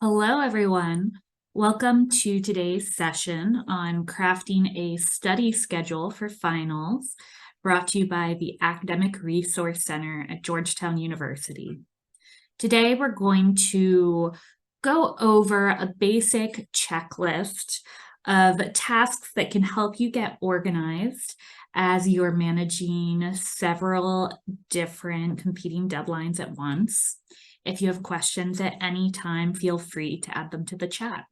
Hello, everyone. Welcome to today's session on crafting a study schedule for finals, brought to you by the Academic Resource Center at Georgetown University. Today, we're going to go over a basic checklist of tasks that can help you get organized as you're managing several different competing deadlines at once. If you have questions at any time, feel free to add them to the chat.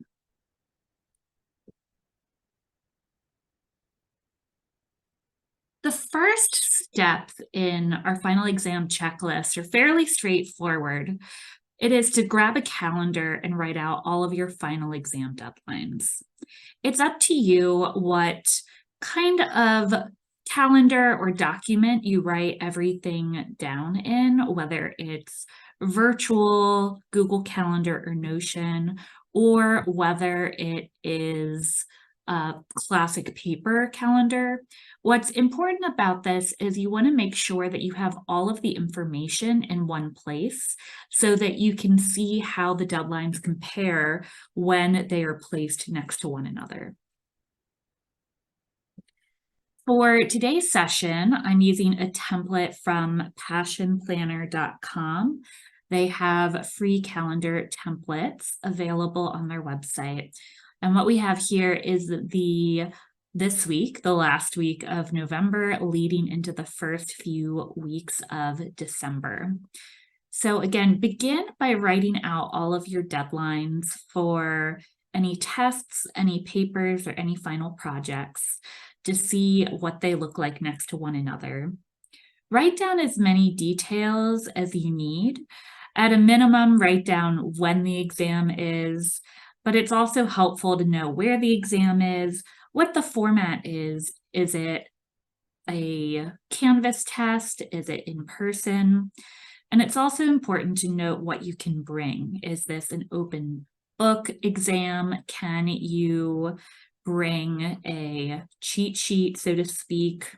The first steps in our final exam checklist are fairly straightforward. It is to grab a calendar and write out all of your final exam deadlines. It's up to you what kind of calendar or document you write everything down in, whether it's virtual, Google Calendar, or Notion, or whether it is a classic paper calendar. What's important about this is you want to make sure that you have all of the information in one place so that you can see how the deadlines compare when they are placed next to one another. For today's session, I'm using a template from passionplanner.com. They have free calendar templates available on their website. And what we have here is this week, the last week of November, leading into the first few weeks of December. So again, begin by writing out all of your deadlines for any tests, any papers, or any final projects to see what they look like next to one another. Write down as many details as you need. At a minimum, write down when the exam is, but it's also helpful to know where the exam is, what the format is. Is it a Canvas test? Is it in person? And it's also important to note what you can bring. Is this an open book exam? Can you bring a cheat sheet, so to speak?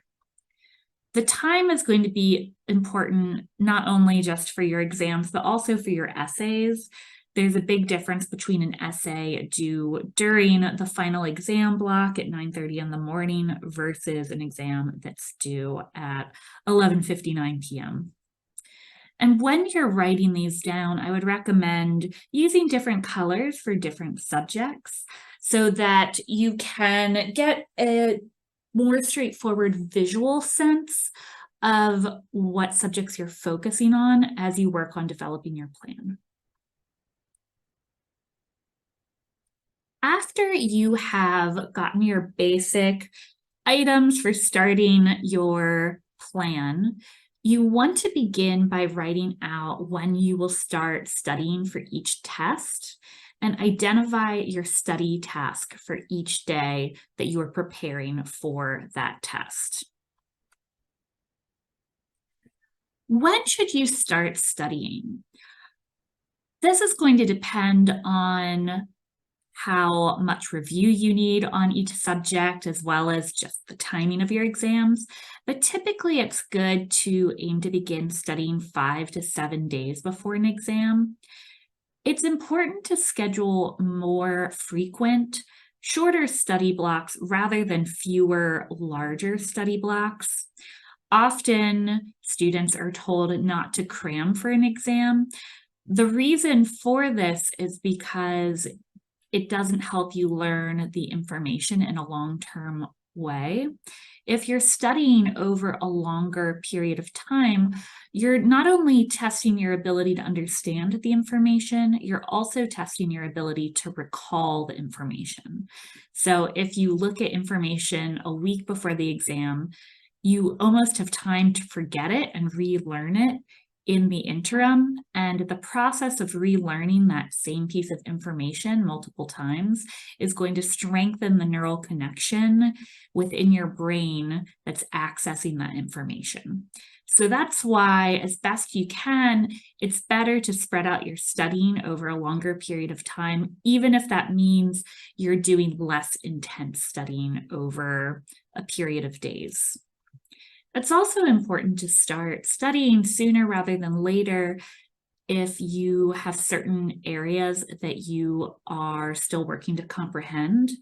The time is going to be important, not only just for your exams, but also for your essays. There's a big difference between an essay due during the final exam block at 9:30 in the morning versus an exam that's due at 11:59 p.m. And when you're writing these down, I would recommend using different colors for different subjects so that you can get a more straightforward visual sense of what subjects you're focusing on as you work on developing your plan. After you have gotten your basic items for starting your plan, you want to begin by writing out when you will start studying for each test and identify your study task for each day that you are preparing for that test. When should you start studying? This is going to depend on how much review you need on each subject, as well as just the timing of your exams. But typically it's good to aim to begin studying 5 to 7 days before an exam. It's important to schedule more frequent, shorter study blocks rather than fewer, larger study blocks. Often students are told not to cram for an exam. The reason for this is because it doesn't help you learn the information in a long-term way. If you're studying over a longer period of time, you're not only testing your ability to understand the information, you're also testing your ability to recall the information. So if you look at information a week before the exam, you almost have time to forget it and relearn it in the interim, and the process of relearning that same piece of information multiple times is going to strengthen the neural connection within your brain that's accessing that information. So that's why, as best you can, it's better to spread out your studying over a longer period of time, even if that means you're doing less intense studying over a period of days. It's also important to start studying sooner rather than later if you have certain areas that you are still working to comprehend.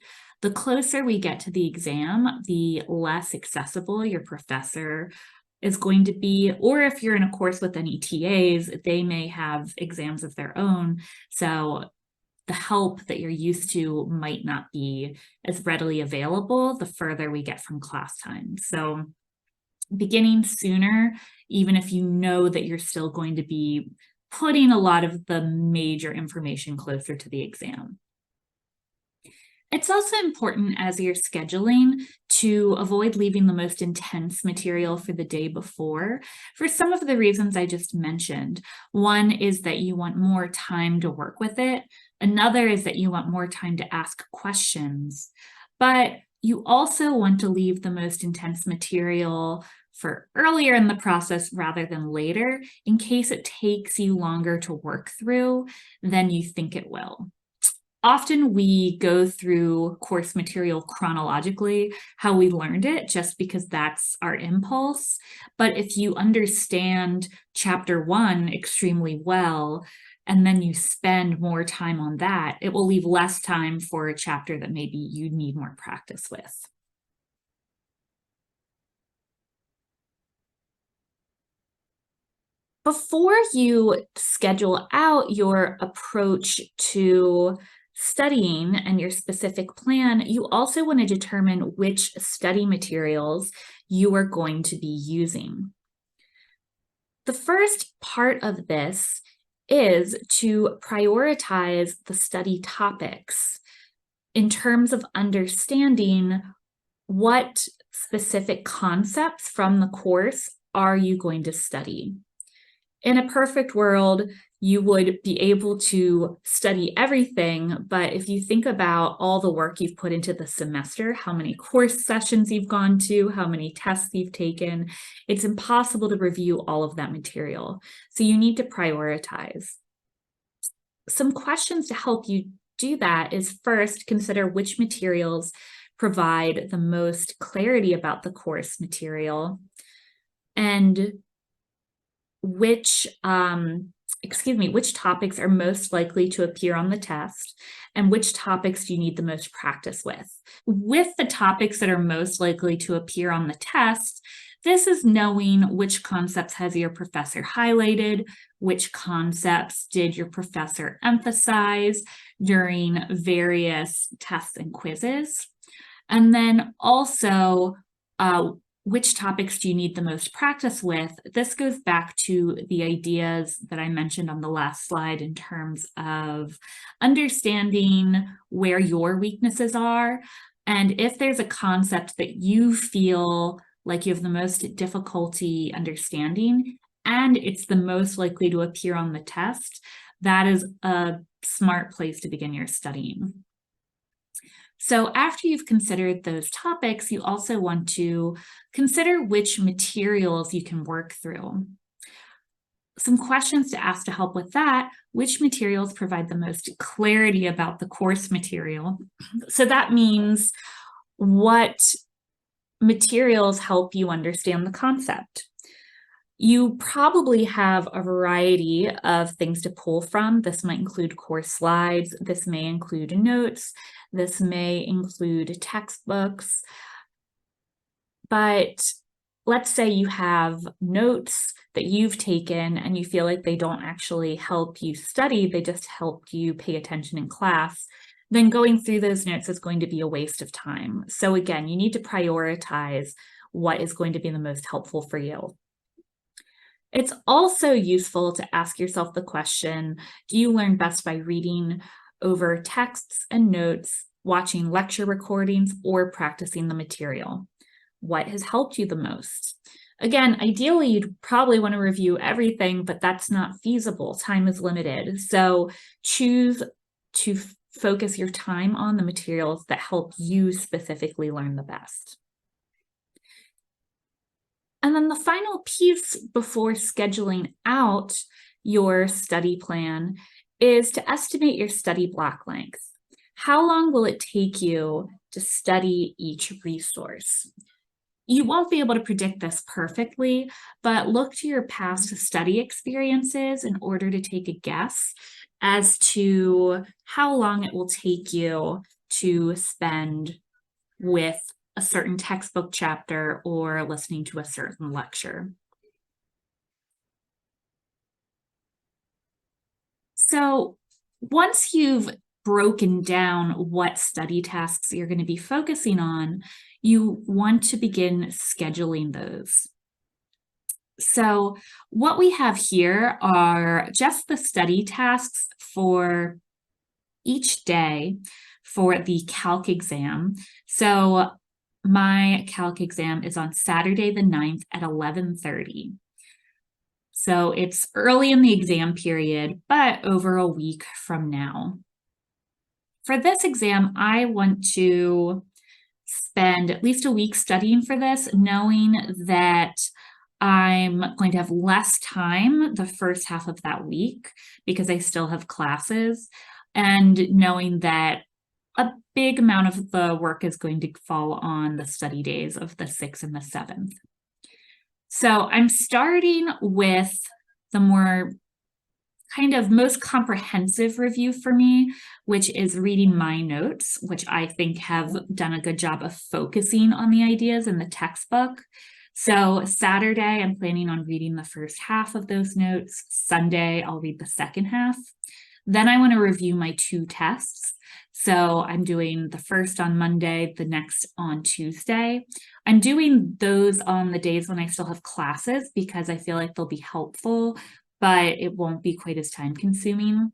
The closer we get to the exam, the less accessible your professor is going to be, or if you're in a course with any TAs, they may have exams of their own. So the help that you're used to might not be as readily available the further we get from class time. So beginning sooner, even if you know that you're still going to be putting a lot of the major information closer to the exam. It's also important as you're scheduling to avoid leaving the most intense material for the day before for some of the reasons I just mentioned. One is that you want more time to work with it. Another is that you want more time to ask questions. But you also want to leave the most intense material for earlier in the process rather than later, in case it takes you longer to work through than you think it will. Often we go through course material chronologically, how we learned it, just because that's our impulse. But if you understand chapter 1 extremely well, and then you spend more time on that, it will leave less time for a chapter that maybe you need more practice with. Before you schedule out your approach to studying and your specific plan, you also want to determine which study materials you are going to be using. The first part of this is to prioritize the study topics in terms of understanding what specific concepts from the course are you going to study. In a perfect world, you would be able to study everything, but if you think about all the work you've put into the semester, how many course sessions you've gone to, how many tests you've taken, it's impossible to review all of that material. So you need to prioritize. Some questions to help you do that is first, consider which materials provide the most clarity about the course material, and which topics are most likely to appear on the test, and which topics do you need the most practice with. With the topics that are most likely to appear on the test, this is knowing which concepts has your professor highlighted, which concepts did your professor emphasize during various tests and quizzes, and then also which topics do you need the most practice with? This goes back to the ideas that I mentioned on the last slide in terms of understanding where your weaknesses are. And if there's a concept that you feel like you have the most difficulty understanding, and it's the most likely to appear on the test, that is a smart place to begin your studying. So after you've considered those topics, you also want to consider which materials you can work through. Some questions to ask to help with that: which materials provide the most clarity about the course material? So that means what materials help you understand the concept. You probably have a variety of things to pull from. This might include course slides, this may include notes, this may include textbooks. But let's say you have notes that you've taken and you feel like they don't actually help you study, they just help you pay attention in class. Then going through those notes is going to be a waste of time. So again, you need to prioritize what is going to be the most helpful for you. It's also useful to ask yourself the question, do you learn best by reading over texts and notes, watching lecture recordings, or practicing the material? What has helped you the most? Again, ideally, you'd probably want to review everything, but that's not feasible. Time is limited. So choose to focus your time on the materials that help you specifically learn the best. And then the final piece before scheduling out your study plan is to estimate your study block length. How long will it take you to study each resource? you won't be able to predict this perfectly, but look to your past study experiences in order to take a guess as to how long it will take you to spend with a certain textbook chapter or listening to a certain lecture. So once you've broken down what study tasks you're going to be focusing on, you want to begin scheduling those. So what we have here are just the study tasks for each day for the calc exam. So my calc exam is on Saturday the 9th at 11:30. So it's early in the exam period, but over a week from now. For this exam, I want to spend at least a week studying for this, knowing that I'm going to have less time the first half of that week because I still have classes, and knowing that a big amount of the work is going to fall on the study days of the 6th and the 7th. So I'm starting with the more kind of most comprehensive review for me, which is reading my notes, which I think have done a good job of focusing on the ideas in the textbook. So Saturday, I'm planning on reading the first half of those notes. Sunday, I'll read the second half. Then I want to review my 2 tests. So I'm doing the first on Monday, the next on Tuesday. I'm doing those on the days when I still have classes because I feel like they'll be helpful, but it won't be quite as time consuming.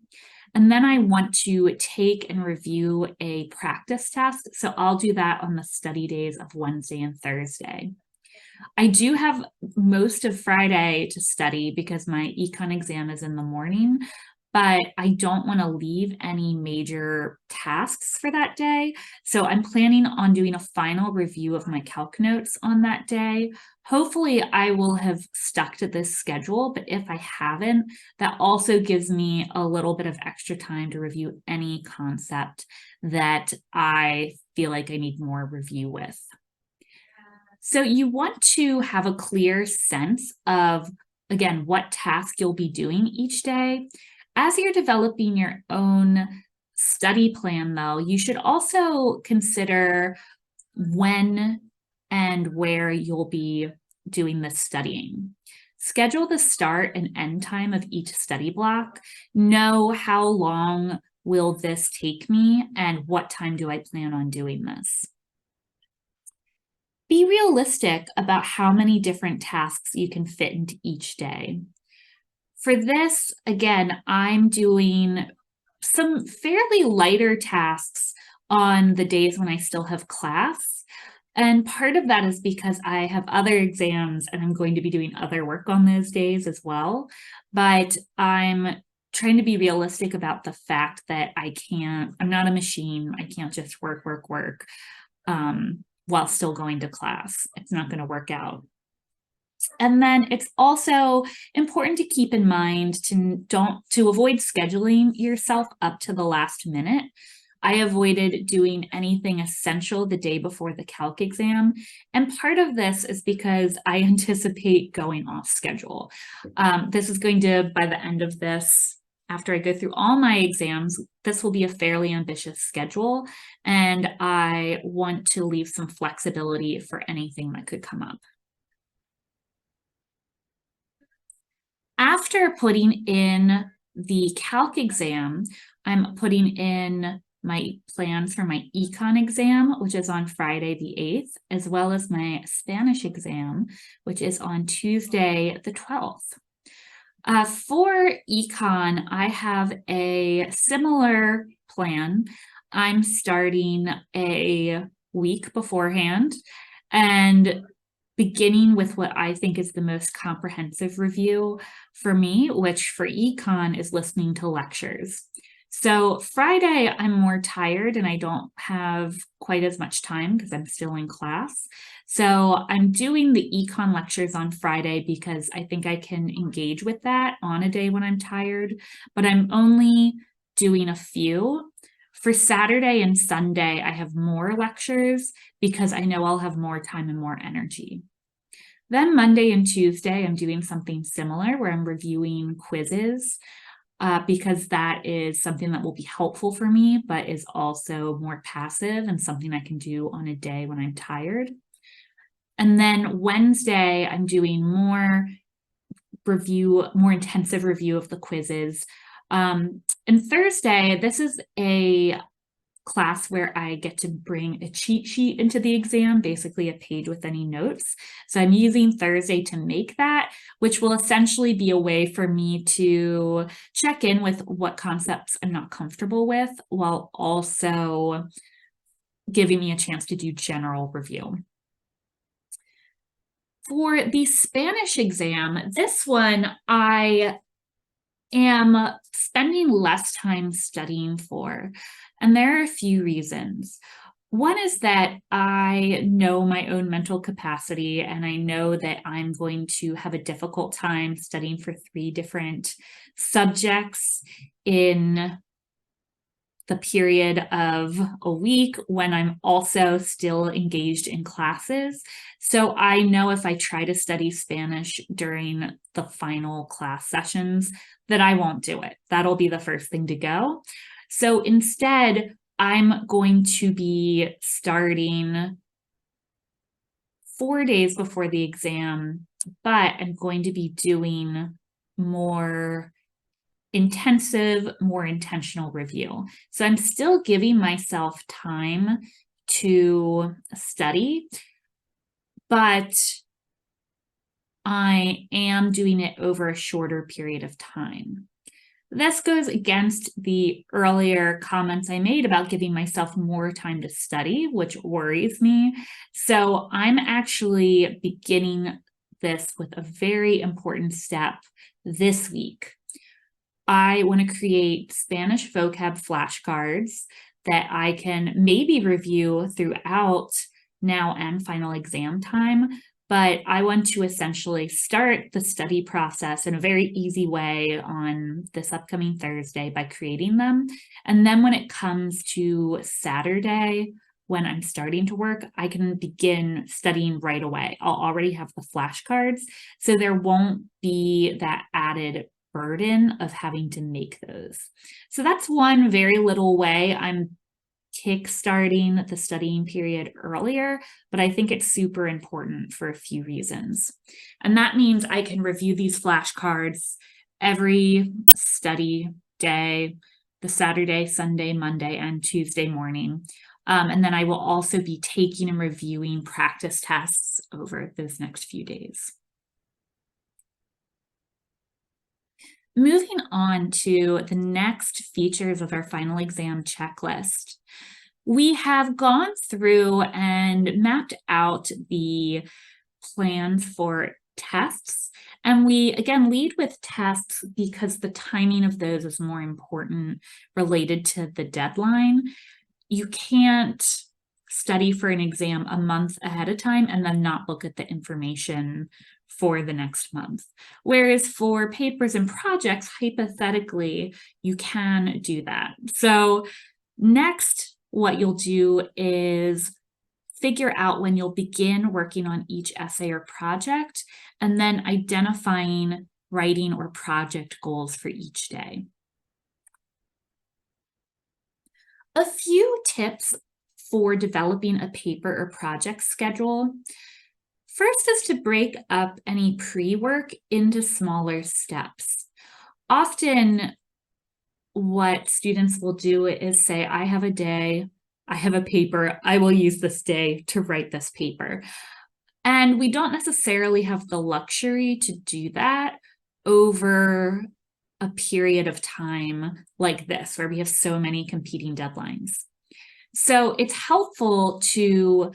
And then I want to take and review a practice test. So I'll do that on the study days of Wednesday and Thursday. I do have most of Friday to study because my econ exam is in the morning, but I don't want to leave any major tasks for that day. So I'm planning on doing a final review of my calc notes on that day. Hopefully I will have stuck to this schedule, but if I haven't, that also gives me a little bit of extra time to review any concept that I feel like I need more review with. So you want to have a clear sense of, again, what task you'll be doing each day. As you're developing your own study plan, though, you should also consider when and where you'll be doing this studying. Schedule the start and end time of each study block. Know how long will this take me and what time do I plan on doing this. Be realistic about how many different tasks you can fit into each day. For this, again, I'm doing some fairly lighter tasks on the days when I still have class. And part of that is because I have other exams and I'm going to be doing other work on those days as well. But I'm trying to be realistic about the fact that I'm not a machine. I can't just work while still going to class. It's not going to work out. And then it's also important to keep in mind to avoid scheduling yourself up to the last minute. I avoided doing anything essential the day before the calc exam. And part of this is because I anticipate going off schedule. This is going to, by the end of this, after I go through all my exams, this will be a fairly ambitious schedule, and I want to leave some flexibility for anything that could come up. After putting in the calc exam, I'm putting in my plans for my econ exam, which is on Friday the 8th, as well as my Spanish exam, which is on Tuesday the 12th. For econ, I have a similar plan. I'm starting a week beforehand and beginning with what I think is the most comprehensive review for me, which for econ is listening to lectures. So Friday, I'm more tired and I don't have quite as much time because I'm still in class. So I'm doing the econ lectures on Friday because I think I can engage with that on a day when I'm tired, but I'm only doing a few. For Saturday and Sunday, I have more lectures because I know I'll have more time and more energy. Then Monday and Tuesday, I'm doing something similar where I'm reviewing quizzes because that is something that will be helpful for me, but is also more passive and something I can do on a day when I'm tired. And then Wednesday, I'm doing more intensive review of the quizzes. And Thursday, this is a class where I get to bring a cheat sheet into the exam, basically a page with any notes. So I'm using Thursday to make that, which will essentially be a way for me to check in with what concepts I'm not comfortable with, while also giving me a chance to do general review. For the Spanish exam, this one I am spending less time studying for, and there are a few reasons. One is that I know my own mental capacity, and I know that I'm going to have a difficult time studying for 3 different subjects in the period of a week when I'm also still engaged in classes. So I know if I try to study Spanish during the final class sessions that I won't do it. That'll be the first thing to go. So instead, I'm going to be starting 4 days before the exam, but I'm going to be doing more intensive, more intentional review. So I'm still giving myself time to study, but I am doing it over a shorter period of time. This goes against the earlier comments I made about giving myself more time to study, which worries me. So I'm actually beginning this with a very important step this week. I want to create Spanish vocab flashcards that I can maybe review throughout now and final exam time, but I want to essentially start the study process in a very easy way on this upcoming Thursday by creating them. And then when it comes to Saturday, when I'm starting to work, I can begin studying right away. I'll already have the flashcards, so there won't be that added burden of having to make those. So that's one very little way I'm kickstarting the studying period earlier, but I think it's super important for a few reasons. And that means I can review these flashcards every study day, the Saturday, Sunday, Monday, and Tuesday morning. And then I will also be taking and reviewing practice tests over those next few days. Moving on to the next features of our final exam checklist. We have gone through and mapped out the plans for tests. And we, again, lead with tests because the timing of those is more important related to the deadline. You can't study for an exam a month ahead of time and then not look at the information for the next month. Whereas for papers and projects, hypothetically, you can do that. So next, what you'll do is figure out when you'll begin working on each essay or project, and then identifying writing or project goals for each day. A few tips for developing a paper or project schedule. First is to break up any pre-work into smaller steps. Often what students will do is say, I have a day, I have a paper, I will use this day to write this paper. And we don't necessarily have the luxury to do that over a period of time like this, where we have so many competing deadlines. So it's helpful to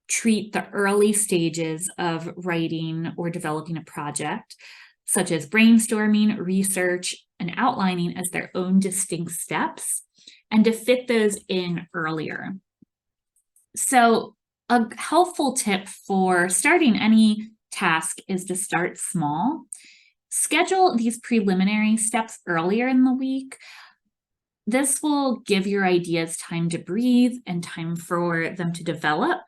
treat the early stages of writing or developing a project, such as brainstorming, research, and outlining, as their own distinct steps, and to fit those in earlier. So a helpful tip for starting any task is to start small. Schedule these preliminary steps earlier in the week. This will give your ideas time to breathe and time for them to develop,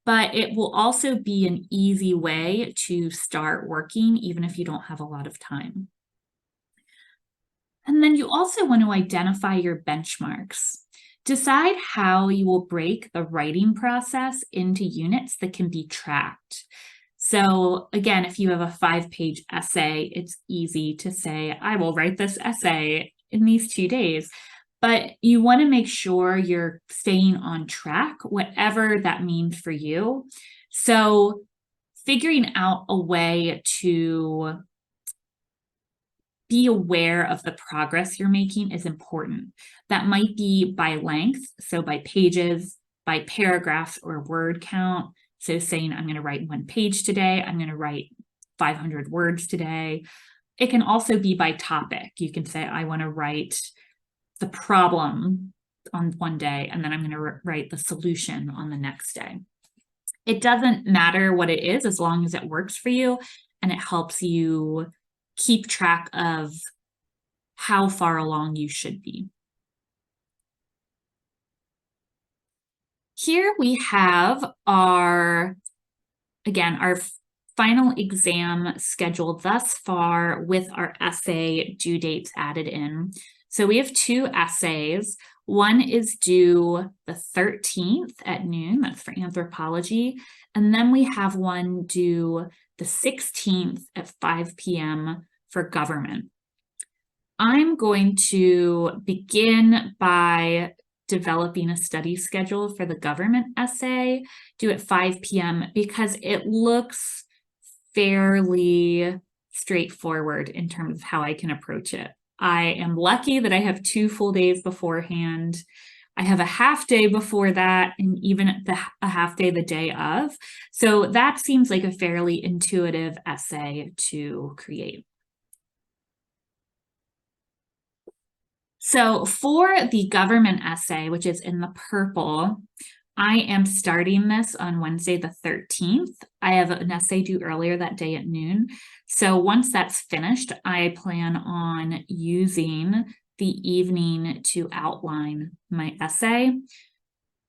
but it will also be an easy way to start working, even if you don't have a lot of time. And then you also want to identify your benchmarks. Decide how you will break the writing process into units that can be tracked. So again, if you have a 5-page essay, it's easy to say, I will write this essay in these 2 days. But you want to make sure you're staying on track, whatever that means for you. So figuring out a way to be aware of the progress you're making is important. That might be by length, so by pages, by paragraphs or word count. So saying, I'm going to write 1 page today, I'm going to write 500 words today. It can also be by topic. You can say, I want to write the problem on one day, and then I'm going to write the solution on the next day. It doesn't matter what it is, as long as it works for you and it helps you keep track of how far along you should be. Here we have our final exam schedule thus far with our essay due dates added in. So we have 2 essays. One is due the 13th at noon, that's for anthropology. And then we have one due the 16th at 5 p.m. for government. I'm going to begin by developing a study schedule for the government essay, due at 5 p.m. because it looks fairly straightforward in terms of how I can approach it. I am lucky that I have 2 full days beforehand. I have a half day before that, and even a half day the day of. So that seems like a fairly intuitive essay to create. So for the government essay, which is in the purple, I am starting this on Wednesday the 13th. I have an essay due earlier that day at noon. So once that's finished, I plan on using the evening to outline my essay.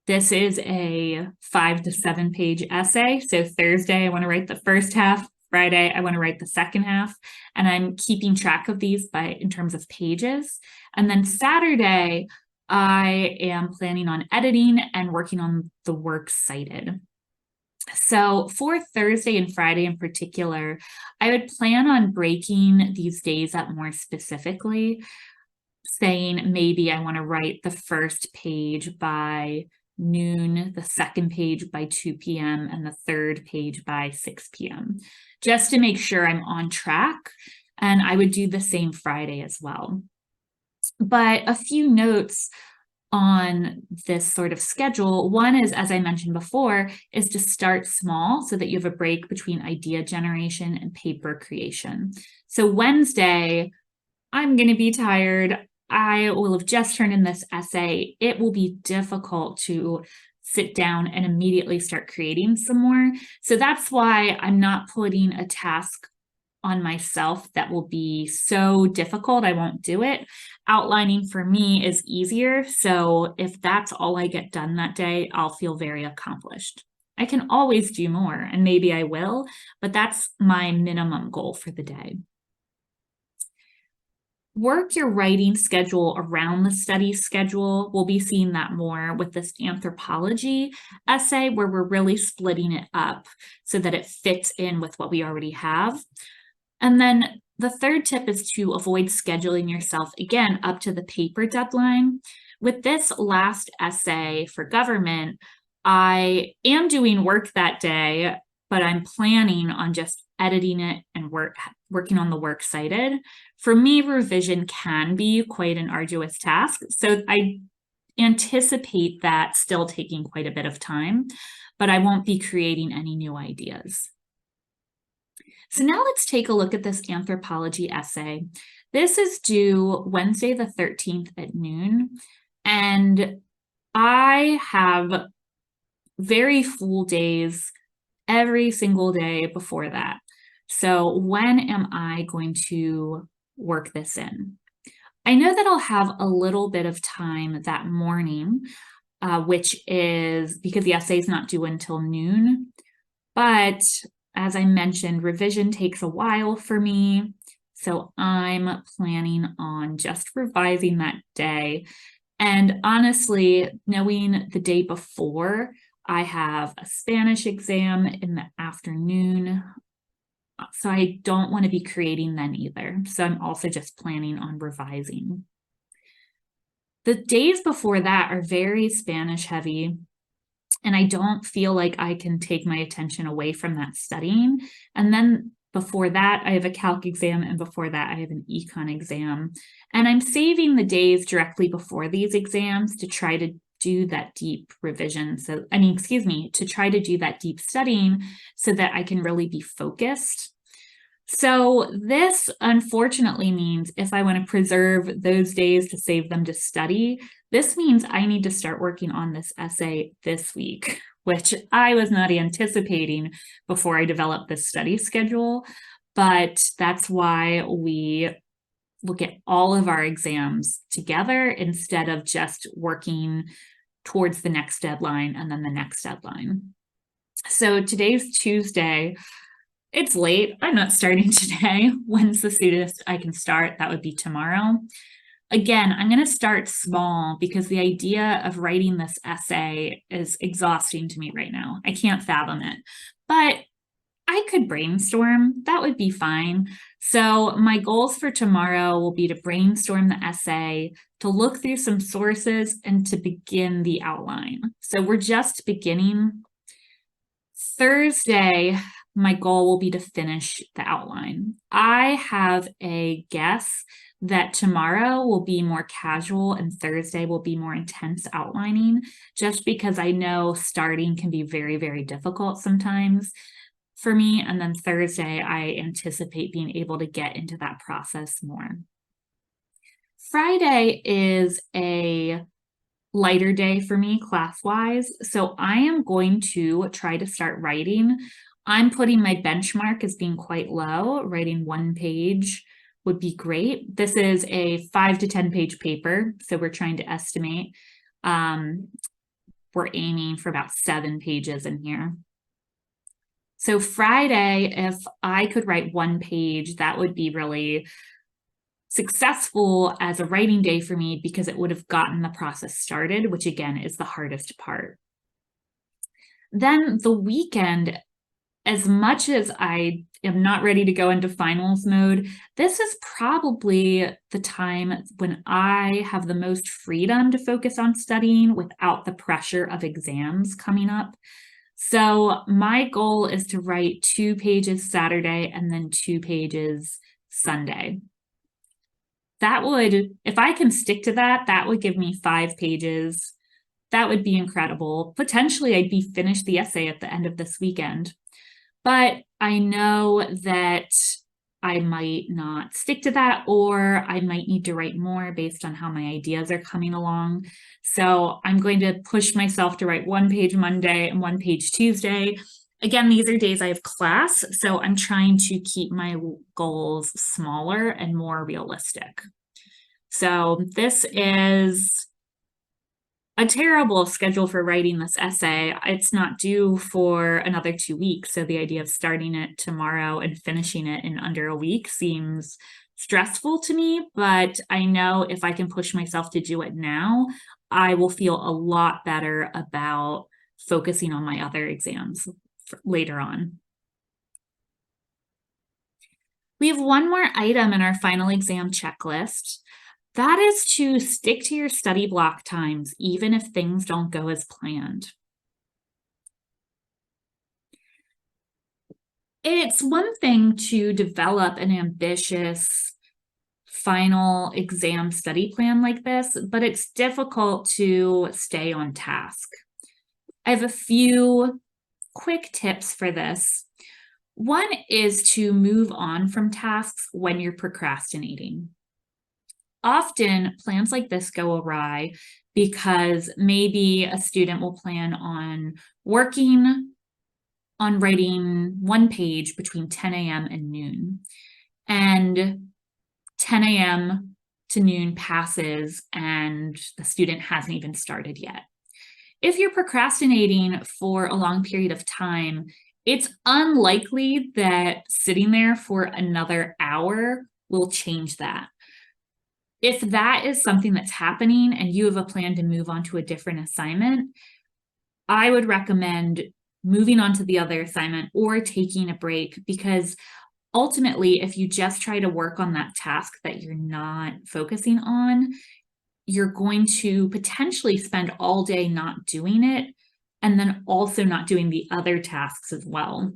This is a 5 to 7 page essay. So Thursday, I want to write the first half. Friday, I want to write the second half, and I'm keeping track of these in terms of pages. And then Saturday, I am planning on editing and working on the work cited. So for Thursday and Friday in particular, I would plan on breaking these days up more specifically, saying maybe I want to write the first page by noon, the second page by 2 p.m., and the third page by 6 p.m., just to make sure I'm on track. And I would do the same Friday as well. But a few notes on this sort of schedule. One is, as I mentioned before, is to start small so that you have a break between idea generation and paper creation. So Wednesday, I'm going to be tired. I will have just turned in this essay. It will be difficult to sit down and immediately start creating some more. So that's why I'm not putting a task on myself that will be so difficult I won't do it. Outlining for me is easier. So if that's all I get done that day, I'll feel very accomplished. I can always do more, and maybe I will, but that's my minimum goal for the day. Work your writing schedule around the study schedule. We'll be seeing that more with this anthropology essay, where we're really splitting it up so that it fits in with what we already have. And then the third tip is to avoid scheduling yourself, again, up to the paper deadline. With this last essay for government, I am doing work that day, but I'm planning on just editing it and working on the work cited. For me, revision can be quite an arduous task, so I anticipate that still taking quite a bit of time, but I won't be creating any new ideas. So now let's take a look at this anthropology essay. This is due Wednesday the 13th at noon, and I have very full days every single day before that. So when am I going to work this in? I know that I'll have a little bit of time that morning, which is because the essay is not due until noon. But as I mentioned, revision takes a while for me. So I'm planning on just revising that day. And honestly, knowing the day before, I have a Spanish exam in the afternoon. So I don't want to be creating then either. So I'm also just planning on revising. The days before that are very Spanish heavy, and I don't feel like I can take my attention away from that studying. And then before that, I have a calc exam, and before that, I have an econ exam. And I'm saving the days directly before these exams to try to do that deep revision. So, to try to do that deep studying so that I can really be focused. So this unfortunately means if I want to preserve those days to save them to study, this means I need to start working on this essay this week, which I was not anticipating before I developed this study schedule. But that's why we look at all of our exams together instead of just working towards the next deadline and then the next deadline. So today's Tuesday. It's late. I'm not starting today. When's the soonest I can start? That would be tomorrow. Again, I'm going to start small because the idea of writing this essay is exhausting to me right now. I can't fathom it, but I could brainstorm. That would be fine. So my goals for tomorrow will be to brainstorm the essay, to look through some sources, and to begin the outline. So we're just beginning. Thursday, my goal will be to finish the outline. I have a guess that tomorrow will be more casual and Thursday will be more intense outlining, just because I know starting can be very, very difficult sometimes for me. And then Thursday, I anticipate being able to get into that process more. Friday is a lighter day for me class-wise. So I am going to try to start writing. I'm putting my benchmark as being quite low. Writing 1 page would be great. This is a 5 to 10 page paper, so we're trying to estimate. We're aiming for about 7 pages in here. So Friday, if I could write 1 page, that would be really successful as a writing day for me because it would have gotten the process started, which again is the hardest part. Then the weekend, as much as I am not ready to go into finals mode, this is probably the time when I have the most freedom to focus on studying without the pressure of exams coming up. So my goal is to write 2 pages Saturday and then 2 pages Sunday. That would, if I can stick to that, that would give me 5 pages. That would be incredible. Potentially, I'd be finished the essay at the end of this weekend. But I know that I might not stick to that, or I might need to write more based on how my ideas are coming along. So I'm going to push myself to write 1 page Monday and 1 page Tuesday. Again, these are days I have class, so I'm trying to keep my goals smaller and more realistic. So this is a terrible schedule for writing this essay. It's not due for another 2 weeks, so the idea of starting it tomorrow and finishing it in under a week seems stressful to me, but I know if I can push myself to do it now, I will feel a lot better about focusing on my other exams later on. We have one more item in our final exam checklist. That is to stick to your study block times, even if things don't go as planned. It's one thing to develop an ambitious final exam study plan like this, but it's difficult to stay on task. I have a few quick tips for this. One is to move on from tasks when you're procrastinating. Often plans like this go awry because maybe a student will plan on working on writing 1 page between 10 a.m. and noon. And 10 a.m. afternoon passes and the student hasn't even started yet. If you're procrastinating for a long period of time, it's unlikely that sitting there for another hour will change that. If that is something that's happening and you have a plan to move on to a different assignment, I would recommend moving on to the other assignment or taking a break, because ultimately, if you just try to work on that task that you're not focusing on, you're going to potentially spend all day not doing it and then also not doing the other tasks as well.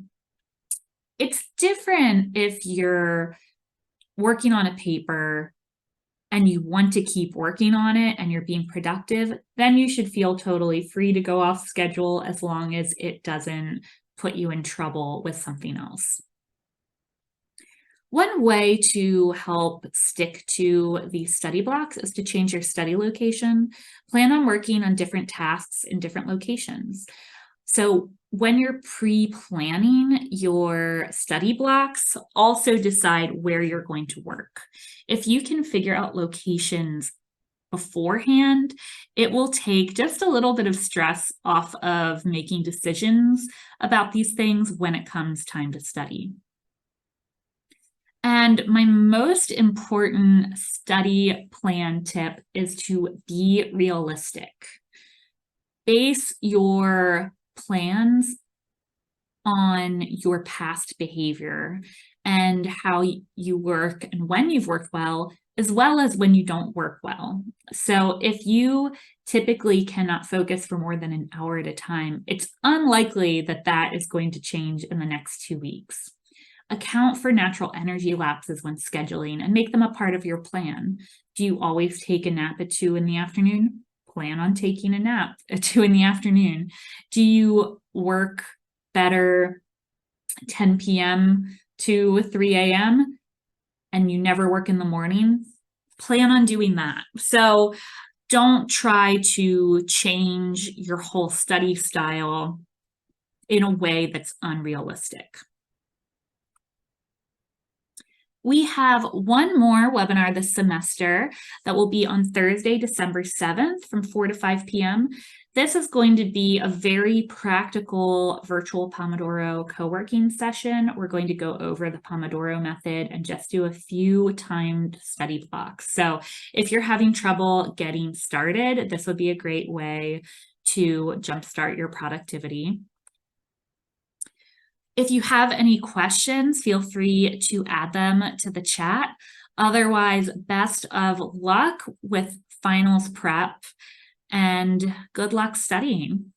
It's different if you're working on a paper and you want to keep working on it and you're being productive, then you should feel totally free to go off schedule as long as it doesn't put you in trouble with something else. One way to help stick to these study blocks is to change your study location. Plan on working on different tasks in different locations. So when you're pre-planning your study blocks, also decide where you're going to work. If you can figure out locations beforehand, it will take just a little bit of stress off of making decisions about these things when it comes time to study. And my most important study plan tip is to be realistic. Base your plans on your past behavior and how you work and when you've worked well, as well as when you don't work well. So if you typically cannot focus for more than an hour at a time, it's unlikely that that is going to change in the next 2 weeks. Account for natural energy lapses when scheduling and make them a part of your plan. Do you always take a nap at 2 in the afternoon? Plan on taking a nap at 2 in the afternoon. Do you work better 10 p.m. to 3 a.m. and you never work in the morning? Plan on doing that. So don't try to change your whole study style in a way that's unrealistic. We have one more webinar this semester that will be on Thursday, December 7th from 4 to 5 p.m. This is going to be a very practical virtual Pomodoro co-working session. We're going to go over the Pomodoro method and just do a few timed study blocks. So if you're having trouble getting started, this would be a great way to jumpstart your productivity. If you have any questions, feel free to add them to the chat. Otherwise, best of luck with finals prep and good luck studying.